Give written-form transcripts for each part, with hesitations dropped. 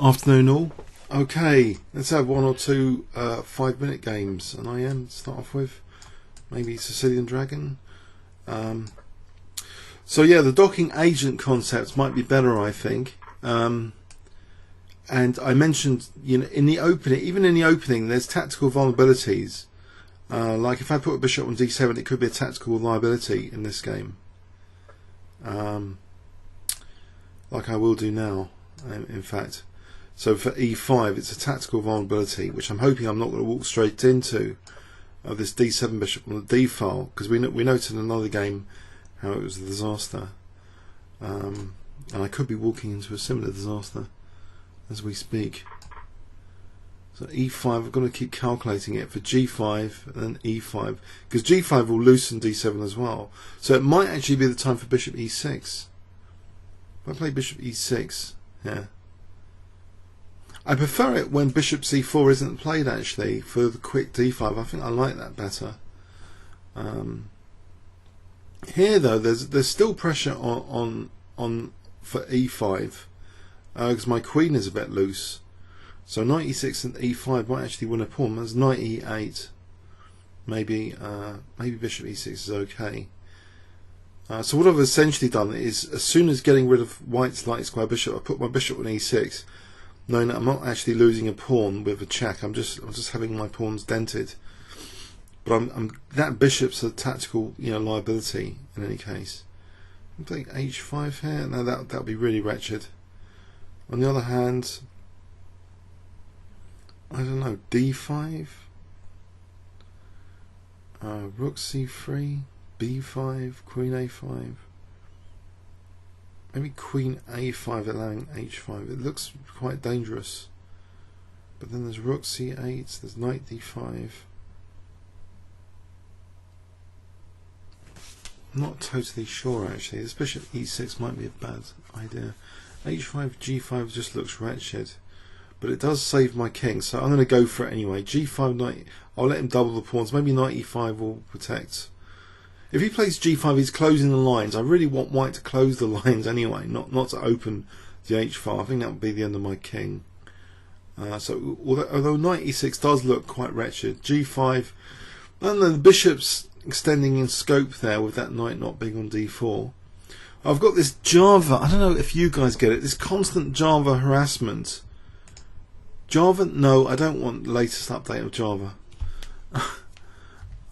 Afternoon all. Okay, let's have one or two 5-minute games, and I am start off with maybe Sicilian Dragon. So yeah, the docking agent concept might be better, I think. And I mentioned, you know, in the opening, even in the opening, there's tactical vulnerabilities. Like if I put a bishop on d7, it could be a tactical liability in this game. Like I will do now, in fact. So for e5, it's a tactical vulnerability, which I'm hoping I'm not going to walk straight into of this d7 bishop on the d file, because we noted in another game how it was a disaster, and I could be walking into a similar disaster as we speak. So e5, I've got to keep calculating it for g5 and then e5, because g5 will loosen d7 as well. So it might actually be the time for bishop e6. If I play bishop e6, yeah. I prefer it when bishop c4 isn't played, actually, for the quick d5. I think I like that better. Here though, there's still pressure on for e5 because my queen is a bit loose. So knight e6 and e5 might actually win a pawn. There's knight e8. Maybe bishop e6 is okay. So what I've essentially done is, as soon as getting rid of white's light square bishop, I put my bishop on e6. No, I'm not actually losing a pawn with a check. I'm just having my pawns dented. But that bishop's a tactical, you know, liability in any case. I'm playing h5 here. No, that would be really wretched. On the other hand, I don't know, d5, rook c3, b5, queen a5. Maybe queen a5 allowing h5. It looks quite dangerous. But then there's rook c8, there's knight d5. I'm not totally sure, actually. This bishop e6 might be a bad idea. h5, g5 just looks wretched. But it does save my king, so I'm going to go for it anyway. g5, knight, I'll let him double the pawns. Maybe knight e5 will protect. If he plays g5, he's closing the lines. I really want white to close the lines anyway, not to open the h file. I think that would be the end of my king. So although knight e6 does look quite wretched, g5, and the bishop's extending in scope there with that knight not being on d4. I've got this Java, I don't know if you guys get it, this constant Java harassment. Java? No, I don't want the latest update of Java.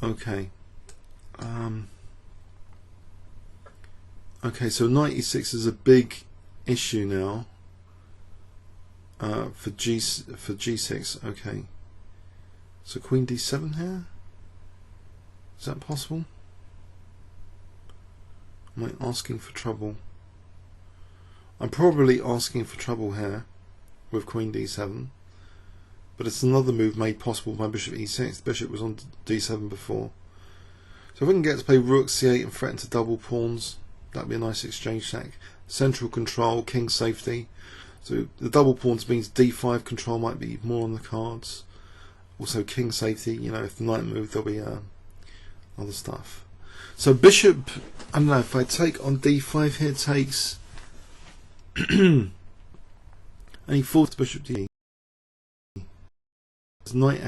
Okay. Okay, so knight e6 is a big issue now for g6. Okay, so queen d7 here. Is that possible? Am I asking for trouble? I'm probably asking for trouble here with queen d7, but it's another move made possible by bishop e6. The bishop was on d7 before. So if we can get to play rook c8 and threaten to double pawns, that'd be a nice exchange sack. Central control, king safety. So the double pawns means d5 control might be more on the cards. Also king safety, you know, if the knight moved, there'll be other stuff. So bishop, I don't know, if I take on d5 here, takes and he forces bishop d. There's knight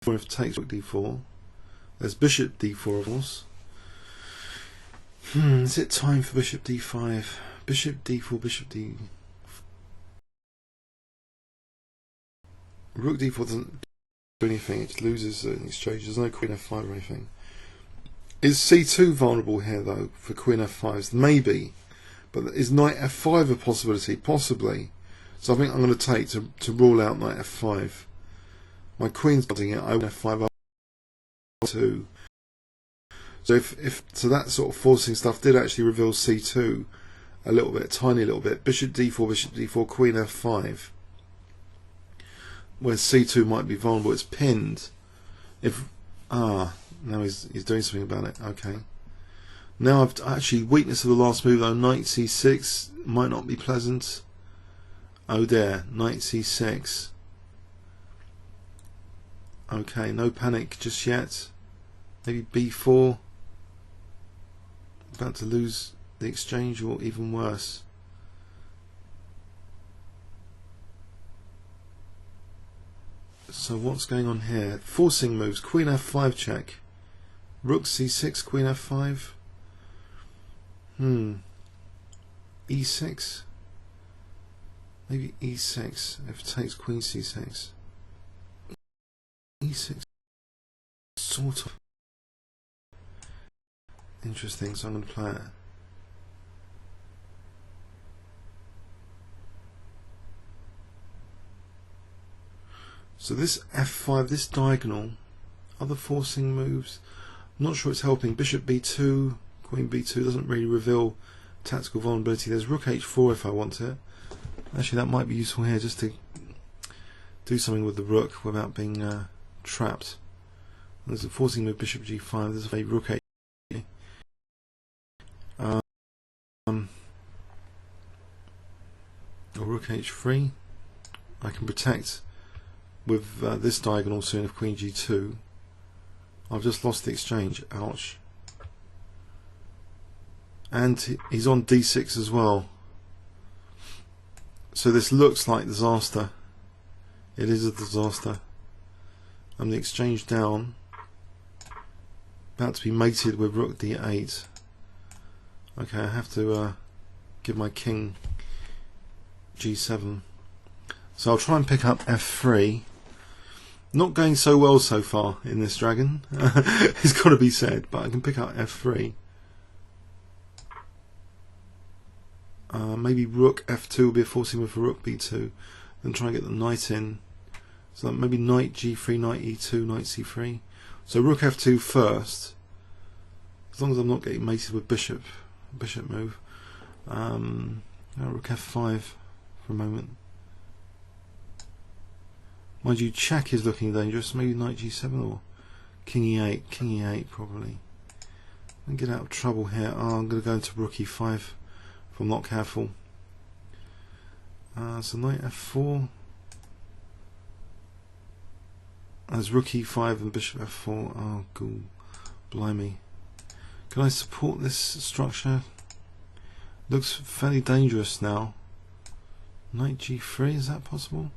f4 if it takes rook d4. There's bishop d4, of course. Is it time for bishop d5? Bishop d4, bishop d. Rook d4 doesn't do anything, it loses an exchange. There's no queen f5 or anything. Is c2 vulnerable here, though, for queen f5? Maybe. But is knight f5 a possibility? Possibly. So I think I'm going to take to rule out knight f5. My queen's guarding it, I want f5 2. So so that sort of forcing stuff did actually reveal c2 a little bit, tiny little bit. Bishop d4, queen f5, where c2 might be vulnerable. It's pinned. If now he's doing something about it. Okay. Now I've actually weakness of the last move though. Knight c6 might not be pleasant. Oh dear, knight c6. Okay, no panic just yet. Maybe b4. About to lose the exchange, or even worse. So what's going on here? Forcing moves. Queen f5 check. Rook c6, queen f5. E6. Maybe e6 if it takes queen c6. E6 sort of interesting, so I'm going to play it. So this f5, this diagonal, other forcing moves, I'm not sure it's helping. Bishop b2, queen b2 doesn't really reveal tactical vulnerability. There's rook h4 if I want it. Actually, that might be useful here, just to do something with the rook without being trapped. There's a forcing move, bishop g5. There's a rook h. Or rook h3. I can protect with this diagonal soon of queen g2. I've just lost the exchange. Ouch. And he's on d6 as well. So this looks like disaster. It is a disaster. And the exchange down. About to be mated with rook d8. Okay, I have to give my king g7. So I'll try and pick up f3. Not going so well so far in this dragon. It's got to be said, but I can pick up f3. Maybe rook f2 will be a forcing move for rook b2. Then try and get the knight in. So maybe knight g3, knight e2, knight c3. So rook f2 first. As long as I'm not getting mated with bishop move. Rook f5 for a moment. Mind you, check is looking dangerous. Maybe knight g7 or king e8. King e8 probably. I'm get out of trouble here. Oh, I'm going to go into rook e5 if I'm not careful. So knight f4. There's rook e5 and bishop f4. Oh, cool. Blimey. Can I support this structure? Looks fairly dangerous now. Knight g3, is that possible?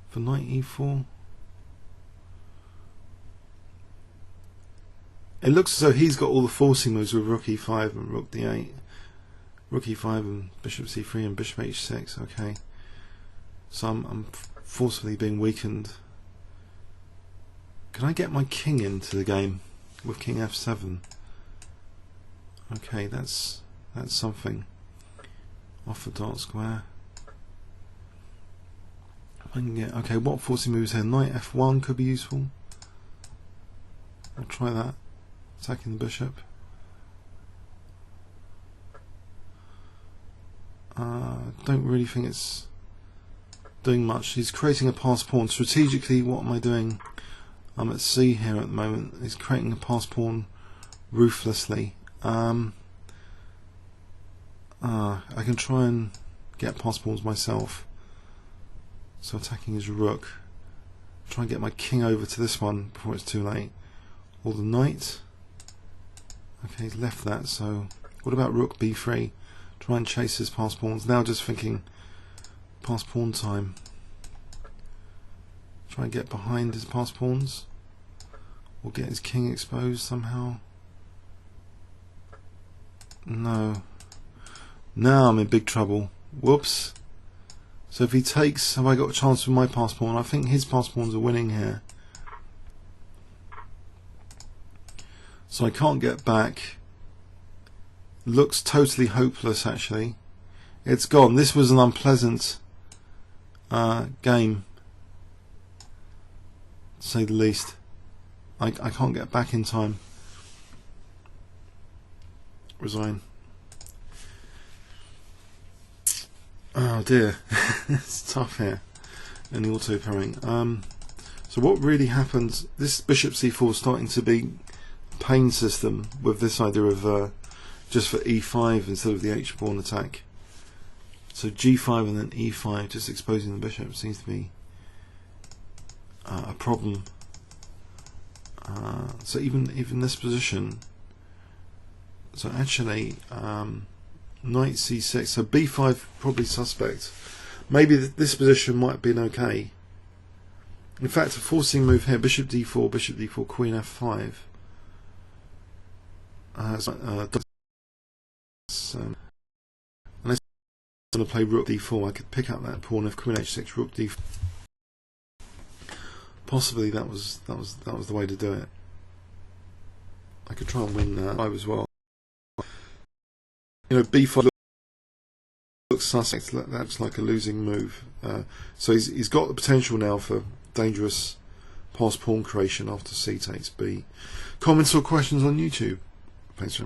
For knight e4? It looks as though he's got all the forcing moves with rook e5 and rook d8. Rook e5 and bishop c3 and bishop h6. Okay. So I'm forcefully being weakened. Can I get my king into the game with king f7? Okay, that's something. Off the dark square. I can get, okay, what forcing moves here? Knight f1 could be useful. I'll try that. Attacking the bishop. Don't really think it's doing much. He's creating a pass pawn. Strategically, what am I doing? I'm at c here at the moment. He's creating a pass pawn ruthlessly. I can try and get pass pawns myself. So attacking his rook. Try and get my king over to this one before it's too late. Or the knight. Okay, he's left that, so what about rook b3? Try and chase his pass pawns. Now just thinking pass pawn time. Try and get behind his pass pawns. Or get his king exposed somehow. No. Now I'm in big trouble. Whoops. So if he takes, have I got a chance with my pass pawn? I think his pass pawns are winning here. So I can't get back. Looks totally hopeless actually. It's gone. This was an unpleasant game, to say the least. I can't get back in time. Resign. Oh dear. It's tough here in the auto pairing. So what really happens, this bishop c4 is starting to be a pain system with this idea of just for e5 instead of the h-pawn attack. So g5 and then e5, just exposing the bishop, seems to be a problem. So even this position, so actually knight c6, so b5 probably suspect. Maybe this position might have been okay. In fact, a forcing move here, bishop d4, queen f5. Unless I'm going to play rook d4, I could pick up that pawn if queen h6, rook d4. Possibly that was the way to do it. I could try and win that as well. You know, b5 looks suspect. That's like a losing move. So he's got the potential now for dangerous pass pawn creation after c takes b. Comments or questions on YouTube? Thanks very much.